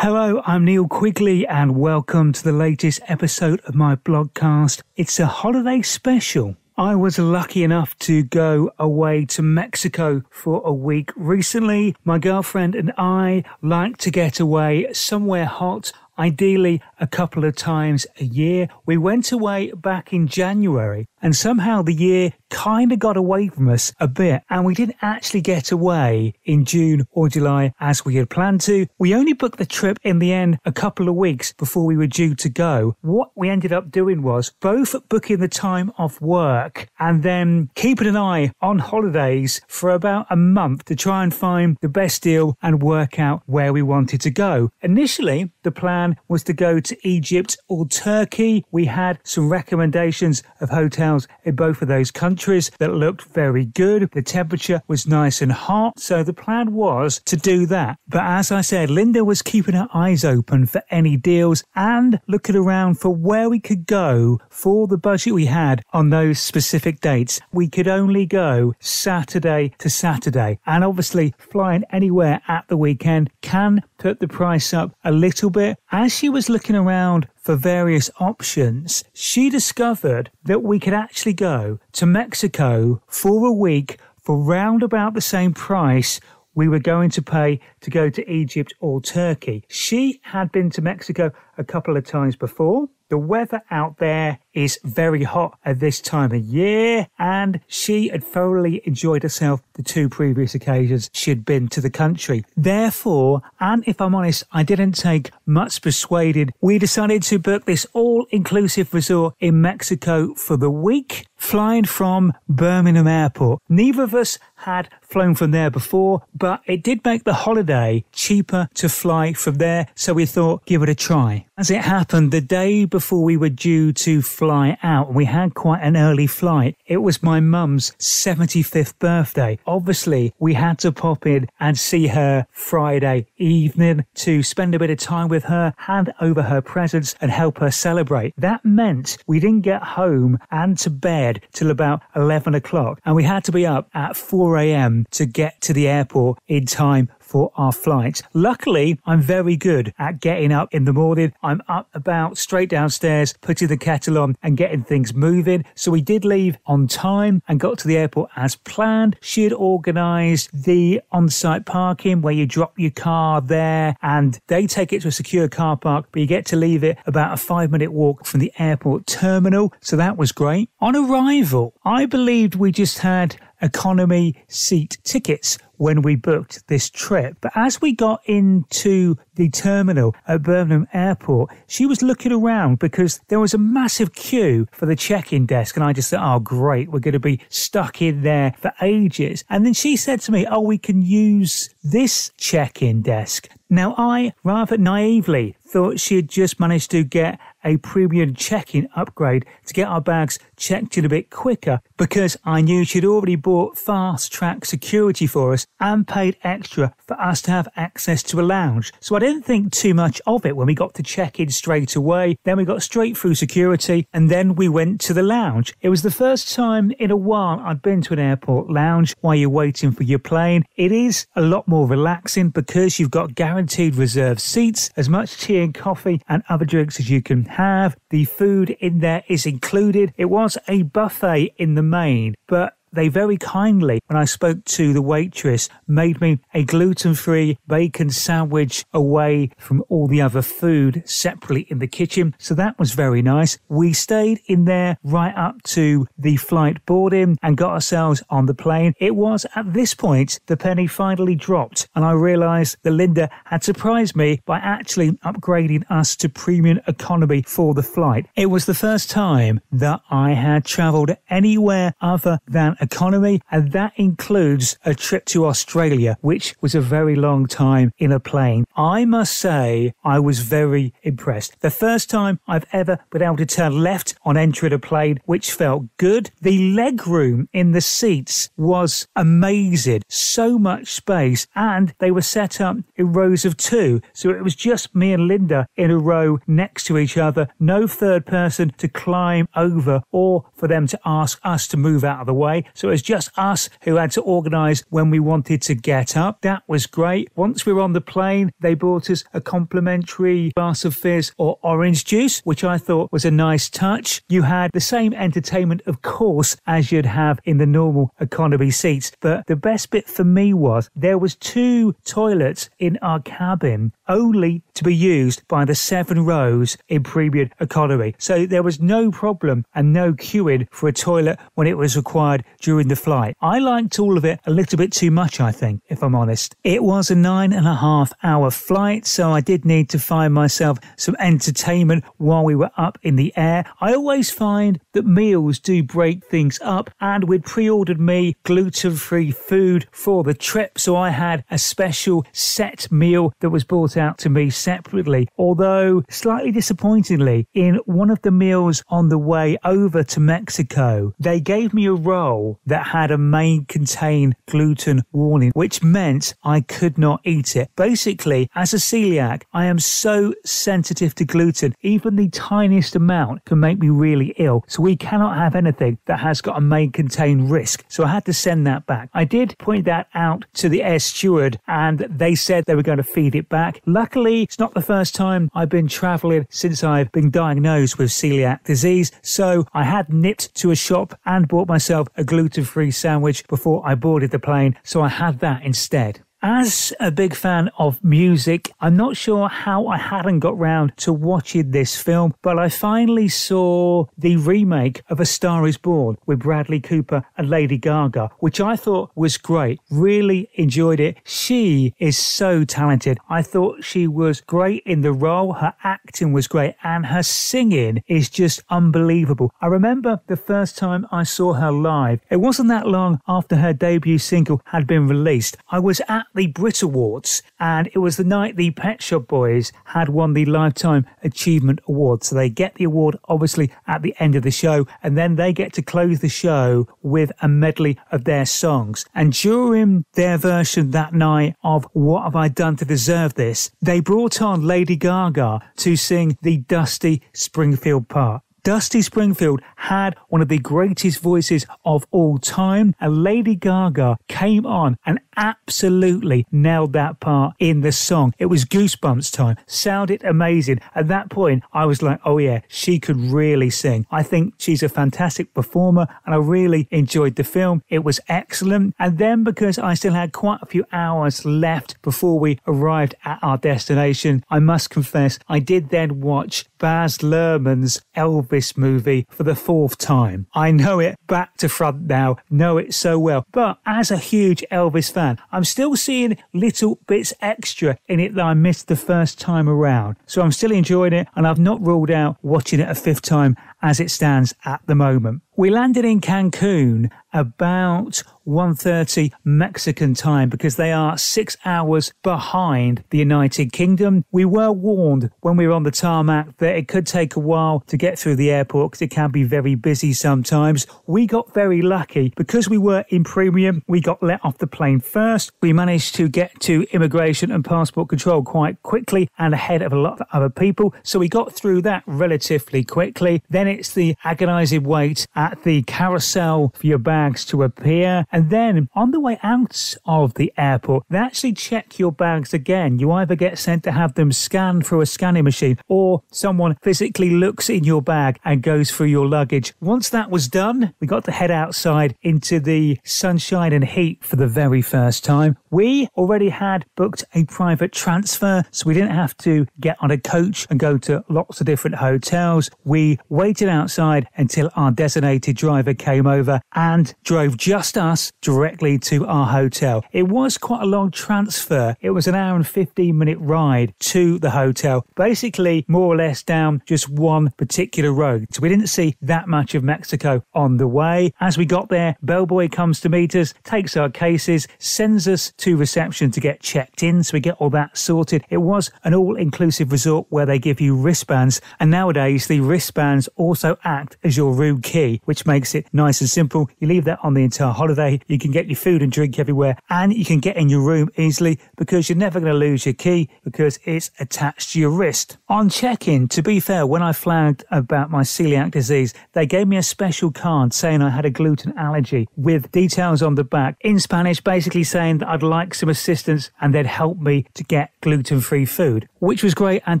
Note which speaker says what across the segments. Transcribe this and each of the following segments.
Speaker 1: Hello, I'm Neil Quigley and welcome to the latest episode of my blogcast. It's a holiday special. I was lucky enough to go away to Mexico for a week recently. My girlfriend and I like to get away somewhere hot, ideally a couple of times a year. We went away back in January and somehow the year kind of got away from us a bit and we didn't actually get away in June or July as we had planned to. We only booked the trip in the end a couple of weeks before we were due to go. What we ended up doing was both booking the time off work and then keeping an eye on holidays for about a month to try and find the best deal and work out where we wanted to go. Initially, the plan was to go to Egypt or Turkey. We had some recommendations of hotels in both of those countries that looked very good. The temperature was nice and hot, so the plan was to do that. But as I said, Linda was keeping her eyes open for any deals and looking around for where we could go for the budget we had on those specific dates. We could only go Saturday to Saturday, and obviously flying anywhere at the weekend can put the price up a little bit. As she was looking around for various options, she discovered that we could actually go to Mexico for a week for round about the same price we were going to pay to go to Egypt or Turkey. She had been to Mexico a couple of times before. The weather out there is very hot at this time of year, and she had thoroughly enjoyed herself the two previous occasions she had been to the country. Therefore, and if I'm honest, I didn't take much persuaded, we decided to book this all-inclusive resort in Mexico for the week, flying from Birmingham Airport. Neither of us had flown from there before, but it did make the holiday cheaper to fly from there, so we thought, give it a try. As it happened, the day before we were due to fly out, and we had quite an early flight, it was my mum's 75th birthday. Obviously, we had to pop in and see her Friday evening to spend a bit of time with her, hand over her presents and help her celebrate. That meant we didn't get home and to bed till about 11 o'clock, and we had to be up at 4 a.m. to get to the airport in time for our flight. Luckily, I'm very good at getting up in the morning. I'm up about straight downstairs, putting the kettle on and getting things moving. So we did leave on time and got to the airport as planned. She had organised the on-site parking where you drop your car there and they take it to a secure car park, but you get to leave it about a 5-minute walk from the airport terminal. So that was great. On arrival, I believed we just had economy seat tickets when we booked this trip. But as we got into the terminal at Birmingham Airport, she was looking around because there was a massive queue for the check-in desk. And I just thought, oh, great, we're going to be stuck in there for ages. And then she said to me, oh, we can use this check-in desk. Now, I rather naively thought she had just managed to get a premium check-in upgrade to get our bags checked in a bit quicker because I knew she'd already bought fast-track security for us and paid extra for us to have access to a lounge. So I didn't think too much of it when we got to check-in straight away. Then we got straight through security and then we went to the lounge. It was the first time in a while I'd been to an airport lounge while you're waiting for your plane. It is a lot more relaxing because you've got guaranteed reserved seats, as much tea and coffee and other drinks as you can have. The food in there is included. It was a buffet in the main, but they very kindly, when I spoke to the waitress, made me a gluten-free bacon sandwich away from all the other food separately in the kitchen. So that was very nice. We stayed in there right up to the flight boarding and got ourselves on the plane. It was at this point the penny finally dropped and I realised that Linda had surprised me by actually upgrading us to premium economy for the flight. It was the first time that I had travelled anywhere other than economy, and that includes a trip to Australia, which was a very long time in a plane. I must say I was very impressed. The first time I've ever been able to turn left on entering a plane, which felt good. The leg room in the seats was amazing. So much space, and they were set up in rows of two, so it was just me and Linda in a row next to each other. No third person to climb over or for them to ask us to move out of the way. So it was just us who had to organise when we wanted to get up. That was great. Once we were on the plane, they brought us a complimentary glass of fizz or orange juice, which I thought was a nice touch. You had the same entertainment, of course, as you'd have in the normal economy seats. But the best bit for me was there was 2 toilets in our cabin, only to be used by the 7 rows in premium economy. So there was no problem and no queuing for a toilet when it was required during the flight. I liked all of it a little bit too much, I think, if I'm honest. It was a 9.5-hour flight, so I did need to find myself some entertainment while we were up in the air. I always find that meals do break things up, and we'd pre-ordered me gluten-free food for the trip, so I had a special set meal that was brought out to me separately. Although, slightly disappointingly, in one of the meals on the way over to Mexico, they gave me a roll that had a may contain gluten warning, which meant I could not eat it. Basically, as a celiac, I am so sensitive to gluten, even the tiniest amount can make me really ill. So we cannot have anything that has got a may contain risk. So I had to send that back. I did point that out to the air steward, and they said they were going to feed it back. Luckily, it's not the first time I've been travelling since I've been diagnosed with celiac disease, so I had nipped to a shop and bought myself a gluten-free sandwich before I boarded the plane, so I had that instead. As a big fan of music, I'm not sure how I hadn't got round to watching this film, but I finally saw the remake of A Star Is Born with Bradley Cooper and Lady Gaga, which I thought was great. Really enjoyed it. She is so talented. I thought she was great in the role. Her acting was great, and her singing is just unbelievable. I remember the first time I saw her live. It wasn't that long after her debut single had been released. I was at the Brit Awards, and it was the night the Pet Shop Boys had won the Lifetime Achievement Award. So they get the award obviously at the end of the show, and then they get to close the show with a medley of their songs. And during their version that night of What Have I Done to Deserve This, they brought on Lady Gaga to sing the Dusty Springfield part. Dusty Springfield had one of the greatest voices of all time, and Lady Gaga came on and absolutely nailed that part in the song. It was goosebumps time. Sounded amazing. At that point, I was like, oh yeah, she could really sing. I think she's a fantastic performer, and I really enjoyed the film. It was excellent. And then, because I still had quite a few hours left before we arrived at our destination, I must confess, I did then watch Baz Luhrmann's Elvis movie for the 4th time. I know it back to front now, know it so well. But as a huge Elvis fan, I'm still seeing little bits extra in it that I missed the first time around. So I'm still enjoying it, and I've not ruled out watching it a 5th time as it stands at the moment. We landed in Cancun about 1:30 Mexican time because they are 6 hours behind the United Kingdom. We were warned when we were on the tarmac that it could take a while to get through the airport because it can be very busy sometimes. We got very lucky because we were in premium. We got let off the plane first. We managed to get to immigration and passport control quite quickly and ahead of a lot of other people. So we got through that relatively quickly. Then it's the agonising wait at the carousel for your bags to appear. And then on the way out of the airport, they actually check your bags again. You either get sent to have them scanned through a scanning machine, or someone physically looks in your bag and goes through your luggage. Once that was done, we got to head outside into the sunshine and heat for the very first time. We already had booked a private transfer, so we didn't have to get on a coach and go to lots of different hotels. We waited outside until our designated driver came over and drove just us directly to our hotel. It was quite a long transfer. It was an hour and 15-minute ride to the hotel, basically more or less down just one particular road. So we didn't see that much of Mexico on the way. As we got there, bellboy comes to meet us, takes our cases, sends us to reception to get checked in, so we get all that sorted. It was an all-inclusive resort where they give you wristbands, and nowadays the wristbands also act as your room key, which makes it nice and simple. You leave that on the entire holiday. You can get your food and drink everywhere, and you can get in your room easily because you're never going to lose your key because it's attached to your wrist. On check-in, to be fair, when I flagged about my celiac disease, they gave me a special card saying I had a gluten allergy with details on the back in Spanish, basically saying that I'd like some assistance and they'd help me to get gluten-free food, which was great and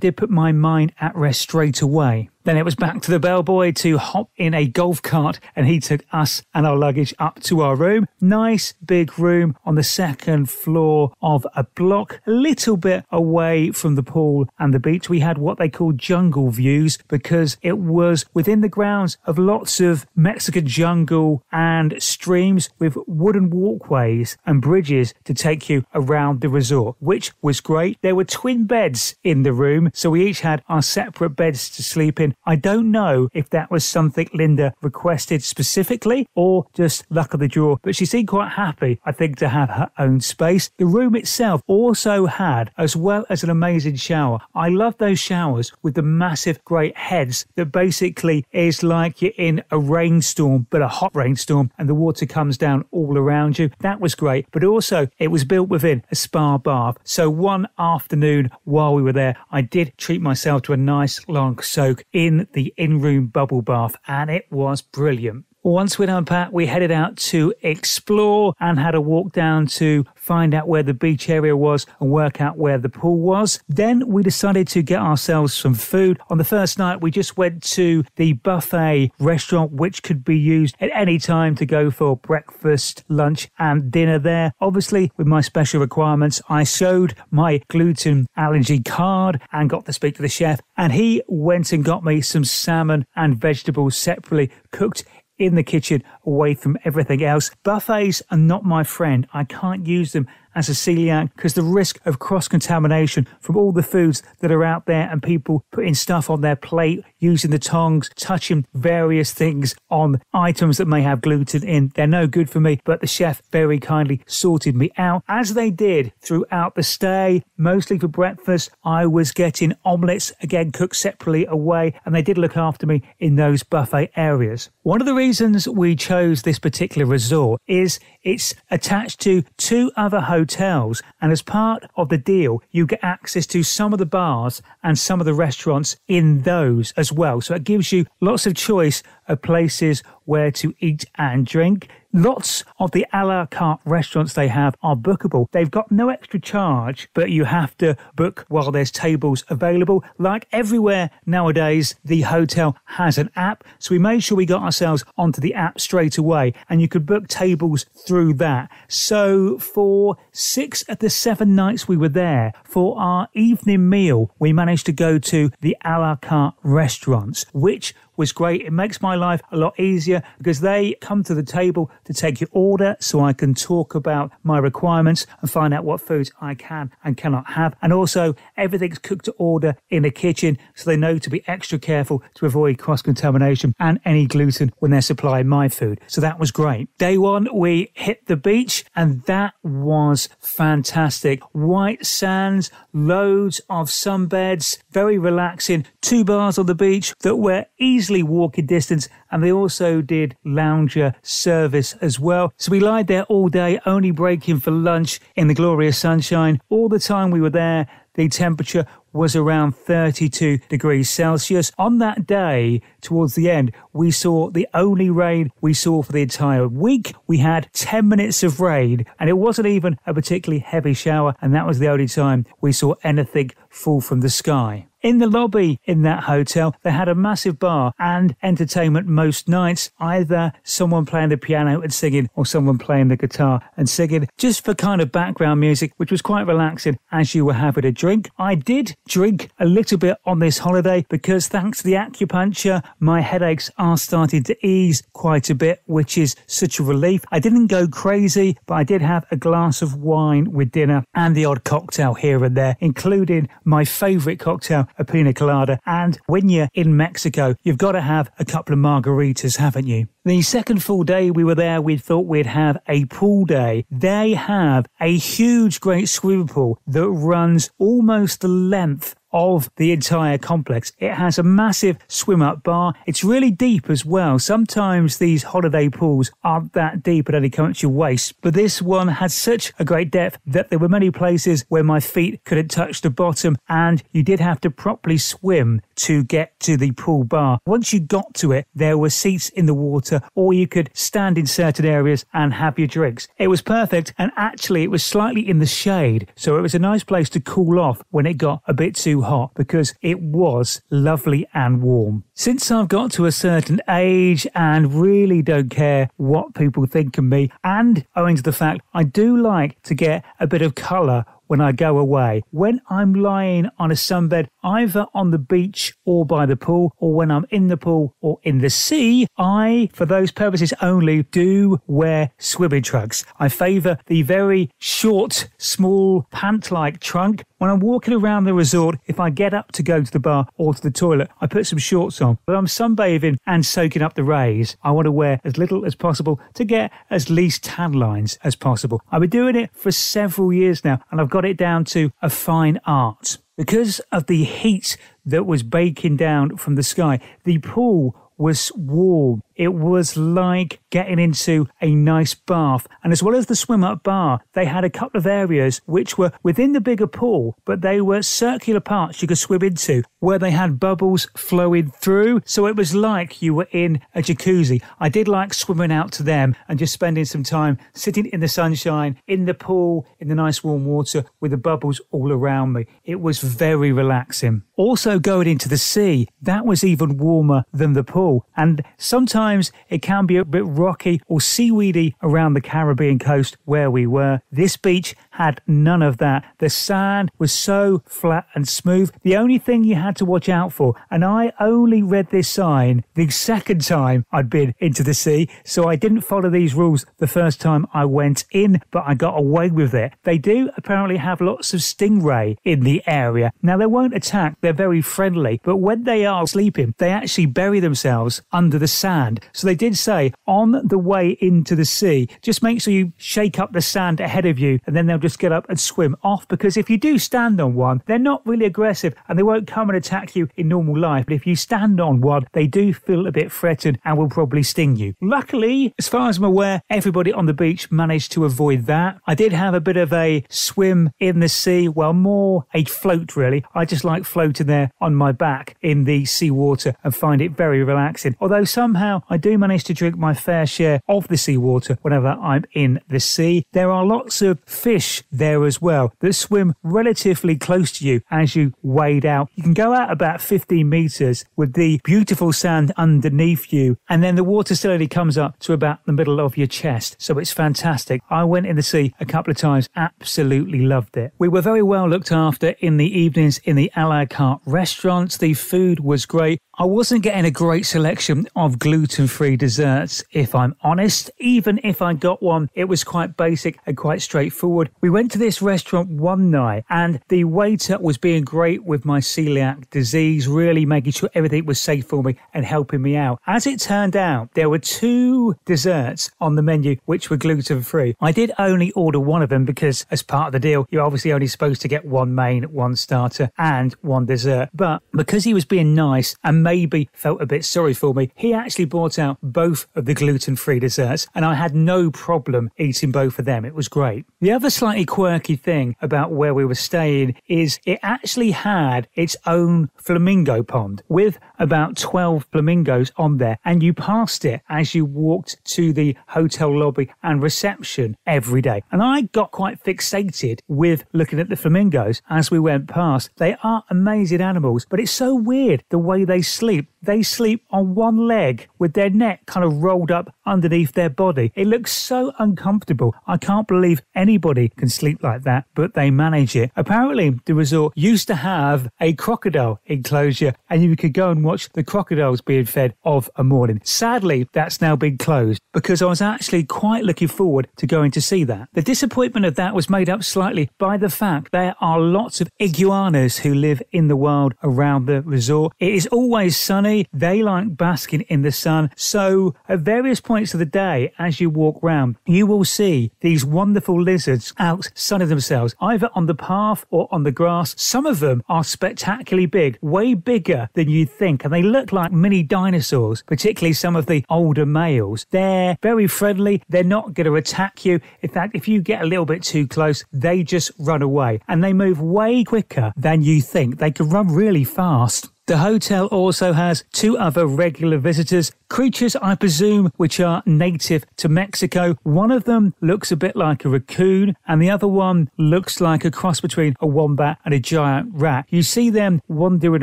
Speaker 1: did put my mind at rest straight away. Then it was back to the bellboy to hop in a golf cart, and he took us and our luggage up to our room. Nice big room on the second floor of a block, a little bit away from the pool and the beach. We had what they call jungle views because it was within the grounds of lots of Mexican jungle and streams with wooden walkways and bridges to take you around the resort, which was great. There were twin beds in the room, so we each had our separate beds to sleep in. I don't know if that was something Linda requested specifically or just luck of the draw, but she seemed quite happy, I think, to have her own space. The room itself also had, as well as an amazing shower. I love those showers with the massive great heads that basically is like you're in a rainstorm, but a hot rainstorm, and the water comes down all around you. That was great, but also it was built within a spa bath. So one afternoon while we were there, I did treat myself to a nice long soak in the in-room bubble bath, and it was brilliant. Once we'd unpacked, we headed out to explore and had a walk down to find out where the beach area was and work out where the pool was. Then we decided to get ourselves some food. On the first night, we just went to the buffet restaurant, which could be used at any time to go for breakfast, lunch and dinner there. Obviously, with my special requirements, I showed my gluten allergy card and got to speak to the chef, and he went and got me some salmon and vegetables separately cooked in the kitchen away from everything else. Buffets are not my friend. I can't use them as a celiac because the risk of cross-contamination from all the foods that are out there and people putting stuff on their plate, using the tongs, touching various things on items that may have gluten in. They're no good for me, but the chef very kindly sorted me out, as they did throughout the stay. Mostly for breakfast, I was getting omelettes, again cooked separately away, and they did look after me in those buffet areas. One of the reasons we chose this particular resort is it's attached to two other hotels, and as part of the deal, you get access to some of the bars and some of the restaurants in those as well. So it gives you lots of choice of places where to eat and drink. Lots of the a la carte restaurants they have are bookable. They've got no extra charge, but you have to book while there's tables available. Like everywhere nowadays, the hotel has an app. So we made sure we got ourselves onto the app straight away, and you could book tables through that. So for 6 of the 7 nights we were there, for our evening meal, we managed to go to the a la carte restaurants, which was great. It makes my life a lot easier because they come to the table to take your order so I can talk about my requirements and find out what foods I can and cannot have. And also everything's cooked to order in the kitchen, so they know to be extra careful to avoid cross-contamination and any gluten when they're supplying my food. So that was great. Day one, we hit the beach and that was fantastic. White sands, loads of sunbeds, very relaxing. 2 bars on the beach that were easily walking distance, and they also did lounger service as well. So we lied there all day, only breaking for lunch in the glorious sunshine. All the time we were there, the temperature was around 32 degrees Celsius. On that day, towards the end, we saw the only rain we saw for the entire week. We had 10 minutes of rain, and it wasn't even a particularly heavy shower, and that was the only time we saw anything fall from the sky. In the lobby in that hotel, they had a massive bar and entertainment most nights, either someone playing the piano and singing or someone playing the guitar and singing, just for kind of background music, which was quite relaxing as you were having a drink. I did drink a little bit on this holiday because thanks to the acupuncture, my headaches are starting to ease quite a bit, which is such a relief. I didn't go crazy, but I did have a glass of wine with dinner and the odd cocktail here and there, including my favourite cocktail, a pina colada. And when you're in Mexico, you've got to have a couple of margaritas, haven't you? The second full day we were there, we thought we'd have a pool day. They have a huge, great swimming pool that runs almost the length of the entire complex. It has a massive swim-up bar. It's really deep as well. Sometimes these holiday pools aren't that deep, it only comes to your waist, but this one had such a great depth that there were many places where my feet couldn't touch the bottom, and you did have to properly swim to get to the pool bar. Once you got to it, there were seats in the water, or you could stand in certain areas and have your drinks. It was perfect, and actually it was slightly in the shade, so it was a nice place to cool off when it got a bit too hot, because it was lovely and warm. Since I've got to a certain age and really don't care what people think of me, and owing to the fact I do like to get a bit of colour when I go away, when I'm lying on a sunbed, either on the beach or by the pool, or when I'm in the pool or in the sea, I, for those purposes only, do wear swimming trunks. I favour the very short, small, pant-like trunk. When I'm walking around the resort, if I get up to go to the bar or to the toilet, I put some shorts on. But I'm sunbathing and soaking up the rays, I want to wear as little as possible to get as least tan lines as possible. I've been doing it for several years now, and I've got it down to a fine art. Because of the heat that was baking down from the sky, the pool was warm. It was like getting into a nice bath. And as well as the swim-up bar, they had a couple of areas which were within the bigger pool, but they were circular parts you could swim into, where they had bubbles flowing through. So it was like you were in a jacuzzi. I did like swimming out to them and just spending some time sitting in the sunshine, in the pool, in the nice warm water with the bubbles all around me. It was very relaxing. Also going into the sea, that was even warmer than the pool. And sometimes it can be a bit rocky or seaweedy around the Caribbean coast where we were. This beach had none of that. The sand was so flat and smooth. The only thing you had to watch out for, and I only read this sign the second time I'd been into the sea, so I didn't follow these rules the first time I went in, but I got away with it. They do apparently have lots of stingray in the area. Now, they won't attack. They're very friendly, but when they are sleeping, they actually bury themselves under the sand. So they did say on the way into the sea, just make sure you shake up the sand ahead of you, and then they'll just get up and swim off, because if you do stand on one, they're not really aggressive and they won't come and attack you in normal life. But if you stand on one, they do feel a bit threatened and will probably sting you. Luckily, as far as I'm aware, everybody on the beach managed to avoid that. I did have a bit of a swim in the sea, well, more a float really. I just like floating there on my back in the seawater and find it very relaxing. Although somehow I do manage to drink my fair share of the seawater whenever I'm in the sea. There are lots of fish there as well that swim relatively close to you as you wade out. You can go out about 15 meters with the beautiful sand underneath you, and then the water still only comes up to about the middle of your chest. So it's fantastic. I went in the sea a couple of times, absolutely loved it. We were very well looked after in the evenings in the a la carte restaurants. The food was great. I wasn't getting a great selection of gluten-free desserts, if I'm honest. Even if I got one, it was quite basic and quite straightforward. We went to this restaurant one night and the waiter was being great with my celiac disease, really making sure everything was safe for me and helping me out. As it turned out, there were 2 desserts on the menu which were gluten-free. I did only order one of them because as part of the deal, you're obviously only supposed to get 1 main, 1 starter and 1 dessert. But because he was being nice and maybe felt a bit sorry for me, he actually brought out both of the gluten-free desserts and I had no problem eating both of them. It was great. The other slightly quirky thing about where we were staying is it actually had its own flamingo pond with about 12 flamingos on there, and you passed it as you walked to the hotel lobby and reception every day. And I got quite fixated with looking at the flamingos as we went past. They are amazing animals, but it's so weird the way they sleep. They sleep on one leg with their neck kind of rolled up underneath their body. It looks so uncomfortable. I can't believe anybody can sleep like that, but they manage it. Apparently, the resort used to have a crocodile enclosure and you could go and watch the crocodiles being fed of a morning. Sadly, that's now been closed because I was actually quite looking forward to going to see that. The disappointment of that was made up slightly by the fact there are lots of iguanas who live in the wild around the resort. It is always sunny. sunny. They like basking in the sun. So at various points of the day, as you walk round, you will see these wonderful lizards out sunning themselves, either on the path or on the grass. Some of them are spectacularly big, way bigger than you'd think, and they look like mini dinosaurs, particularly some of the older males. They're very friendly. They're not going to attack you. In fact, if you get a little bit too close, they just run away, and they move way quicker than you think. They can run really fast. The hotel also has 2 other regular visitors, creatures I presume which are native to Mexico. One of them looks a bit like a raccoon and the other one looks like a cross between a wombat and a giant rat. You see them wandering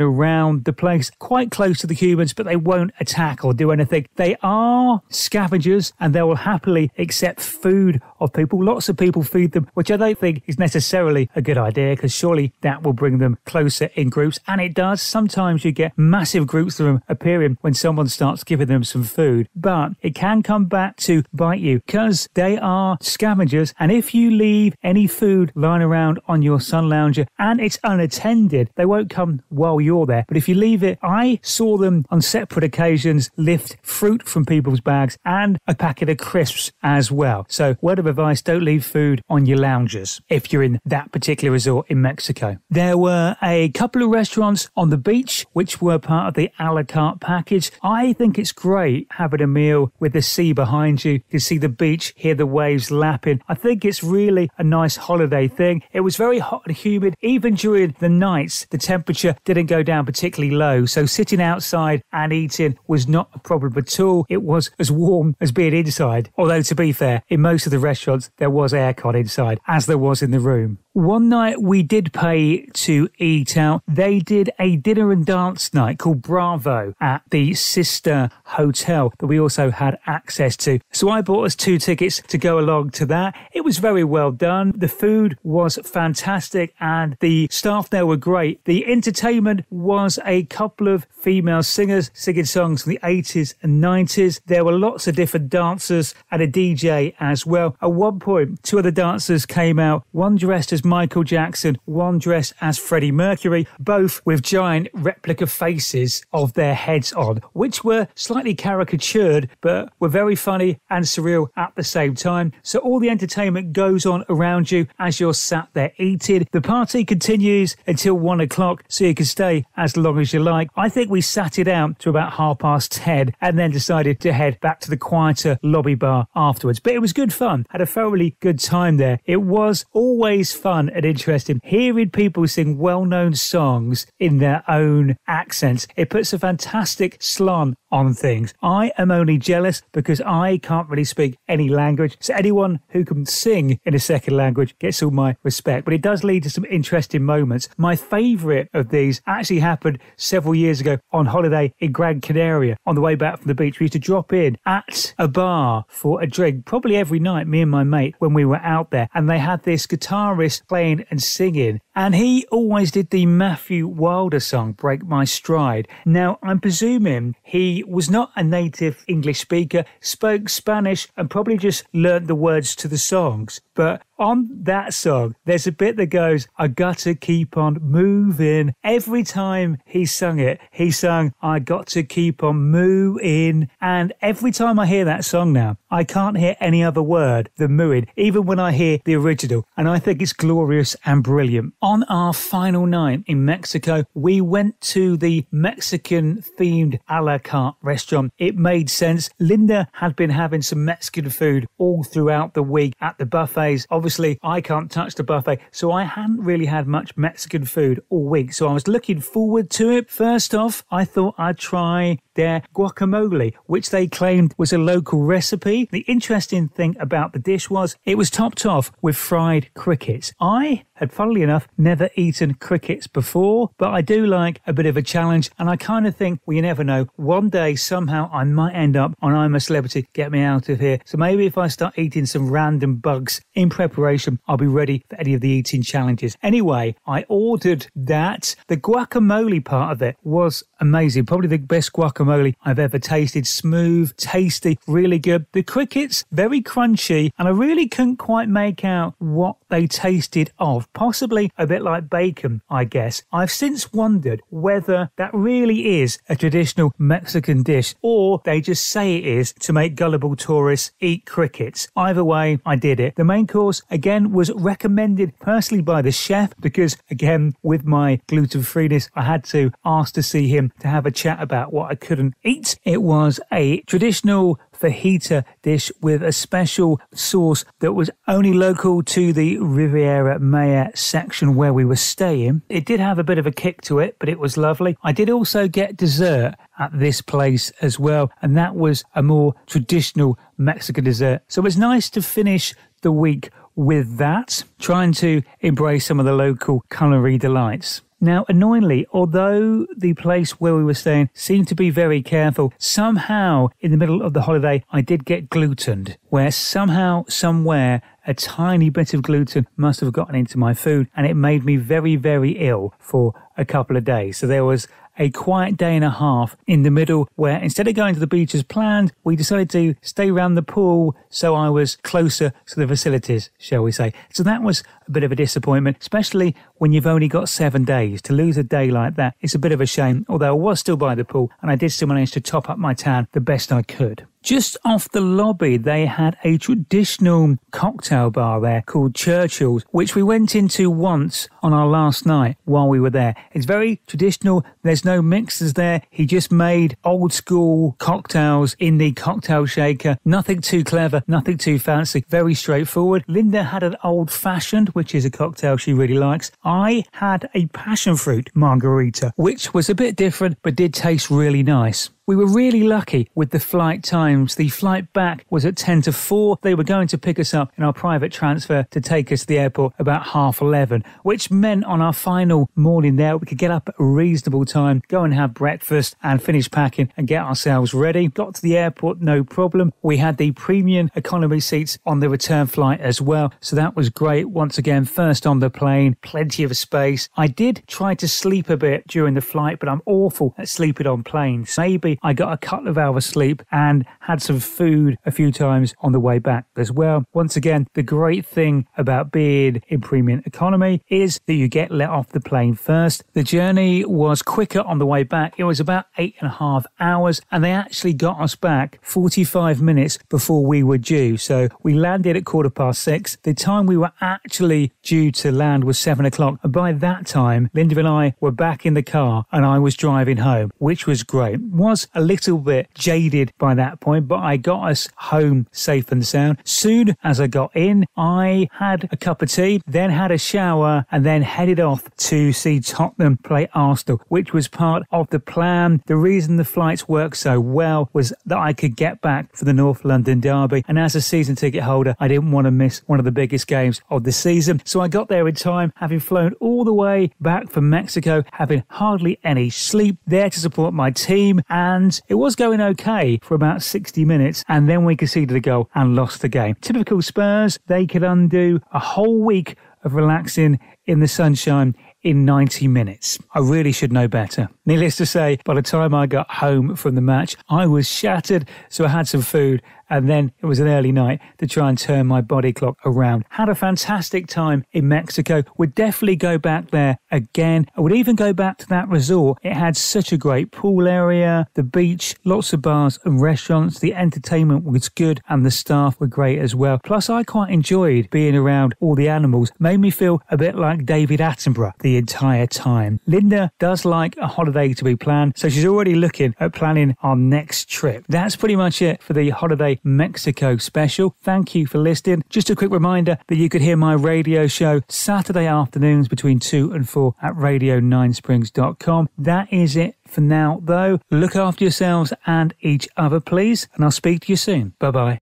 Speaker 1: around the place quite close to the humans, but they won't attack or do anything. They are scavengers and they will happily accept food of people. Lots of people feed them, which I don't think is necessarily a good idea because surely that will bring them closer in groups, and it does. Sometimes you get massive groups of them appearing when someone starts giving them some food, but it can come back to bite you because they are scavengers, and if you leave any food lying around on your sun lounger and it's unattended, they won't come while you're there. But if you leave it, I saw them on separate occasions lift fruit from people's bags and a packet of crisps as well. So word of advice, don't leave food on your loungers if you're in that particular resort in Mexico. There were a couple of restaurants on the beach which were part of the a la carte package. I think it's great having a meal with the sea behind you. You can see the beach, hear the waves lapping. I think it's really a nice holiday thing. It was very hot and humid. Even during the nights, the temperature didn't go down particularly low. So sitting outside and eating was not a problem at all. It was as warm as being inside. Although, to be fair, in most of the restaurants, there was aircon inside, as there was in the room. One night we did pay to eat out. They did a dinner and dance night called Bravo at the sister hotel that we also had access to. So I bought us 2 tickets to go along to that. It was very well done. The food was fantastic and the staff there were great. The entertainment was a couple of female singers singing songs from the 80s and 90s. There were lots of different dancers and a DJ as well. At one point, 2 of the dancers came out, one dressed as Michael Jackson, one dressed as Freddie Mercury, both with giant replica faces of their heads on, which were slightly caricatured, but were very funny and surreal at the same time. So all the entertainment goes on around you as you're sat there eating. The party continues until 1 o'clock, so you can stay as long as you like. I think we sat it out to about 10:30 and then decided to head back to the quieter lobby bar afterwards. But it was good fun. Had a thoroughly good time there. It was always fun and interesting hearing people sing well-known songs in their own accents. It puts a fantastic slant on things. I am only jealous because I can't really speak any language, so anyone who can sing in a second language gets all my respect. But it does lead to some interesting moments. My favourite of these actually happened several years ago on holiday in Gran Canaria. On the way back from the beach, we used to drop in at a bar for a drink probably every night, me and my mate, when we were out there, and they had this guitarist playing and singing, and he always did the Matthew Wilder song Break My Stride. Now I'm presuming he was not a native English speaker, spoke Spanish and probably just learnt the words to the songs, but on that song, there's a bit that goes, I gotta keep on moving. Every time he sung it, he sung, I got to keep on moving. And every time I hear that song now, I can't hear any other word than mooing, even when I hear the original. And I think it's glorious and brilliant. On our final night in Mexico, we went to the Mexican-themed a la carte restaurant. It made sense. Linda had been having some Mexican food all throughout the week at the buffets. Obviously, I can't touch the buffet, so I hadn't really had much Mexican food all week, so I was looking forward to it. First off, I thought I'd try their guacamole, which they claimed was a local recipe. The interesting thing about the dish was it was topped off with fried crickets. I had, funnily enough, never eaten crickets before, but I do like a bit of a challenge, and I kind of think, well, you never know, one day somehow I might end up on I'm a Celebrity, Get Me Out of Here. So maybe if I start eating some random bugs in preparation, I'll be ready for any of the eating challenges. Anyway, I ordered that. The guacamole part of it was amazing. Probably the best guacamole I've ever tasted. Smooth, tasty, really good. The crickets, very crunchy, and I really couldn't quite make out what they tasted of. Possibly a bit like bacon, I guess. I've since wondered whether that really is a traditional Mexican dish or they just say it is to make gullible tourists eat crickets. Either way, I did it. The main course, again, was recommended personally by the chef because, again, with my gluten-freeness, I had to ask to see him to have a chat about what I couldn't eat. It was a traditional fajita dish with a special sauce that was only local to the Riviera Maya section where we were staying. It did have a bit of a kick to it, but it was lovely. I did also get dessert at this place as well, and that was a more traditional Mexican dessert. So it was nice to finish the week with that, trying to embrace some of the local culinary delights. Now, annoyingly, although the place where we were staying seemed to be very careful, somehow in the middle of the holiday, I did get glutened, where somehow, somewhere, a tiny bit of gluten must have gotten into my food, and it made me very, very ill for a couple of days. So there was a quiet day and a half in the middle where instead of going to the beach as planned, we decided to stay around the pool so I was closer to the facilities, shall we say. So that was a bit of a disappointment, especially when you've only got 7 days. To lose a day like that, it's a bit of a shame, although I was still by the pool and I did still manage to top up my tan the best I could. Just off the lobby, they had a traditional cocktail bar there called Churchill's, which we went into once on our last night while we were there. It's very traditional. There's no mixers there. He just made old school cocktails in the cocktail shaker. Nothing too clever, nothing too fancy. Very straightforward. Linda had an old fashioned, which is a cocktail she really likes. I had a passion fruit margarita, which was a bit different, but did taste really nice. We were really lucky with the flight times. The flight back was at 10 to 4. They were going to pick us up in our private transfer to take us to the airport about 11:30, which meant on our final morning there, we could get up at a reasonable time, go and have breakfast and finish packing and get ourselves ready. Got to the airport, no problem. We had the premium economy seats on the return flight as well. So that was great. Once again, first on the plane, plenty of space. I did try to sleep a bit during the flight, but I'm awful at sleeping on planes. Maybe I got a couple of hours sleep and had some food a few times on the way back as well. Once again, the great thing about being in premium economy is that you get let off the plane first. The journey was quicker on the way back. It was about 8.5 hours and they actually got us back 45 minutes before we were due. So we landed at 6:15. The time we were actually due to land was 7 o'clock. And by that time, Linda and I were back in the car and I was driving home, which was great. Was a little bit jaded by that point, but I got us home safe and sound. Soon as I got in, I had a cup of tea, then had a shower, and then headed off to see Tottenham play Arsenal, which was part of the plan. The reason the flights worked so well was that I could get back for the North London derby, and as a season ticket holder, I didn't want to miss one of the biggest games of the season. So I got there in time, having flown all the way back from Mexico, having hardly any sleep, there to support my team, and it was going okay for about 60 minutes, and then we conceded a goal and lost the game. Typical Spurs, they could undo a whole week of relaxing in the sunshine in 90 minutes. I really should know better. Needless to say, by the time I got home from the match, I was shattered, so I had some food, and then it was an early night to try and turn my body clock around. Had a fantastic time in Mexico. Would definitely go back there again. I would even go back to that resort. It had such a great pool area, the beach, lots of bars and restaurants. The entertainment was good and the staff were great as well. Plus, I quite enjoyed being around all the animals. Made me feel a bit like David Attenborough the entire time. Linda does like a holiday to be planned, so she's already looking at planning our next trip. That's pretty much it for the holiday Mexico special. Thank you for listening. Just a quick reminder that you could hear my radio show Saturday afternoons between 2 and 4 at radio9springs.com. That is it for now, though. Look after yourselves and each other, please, and I'll speak to you soon. Bye-bye.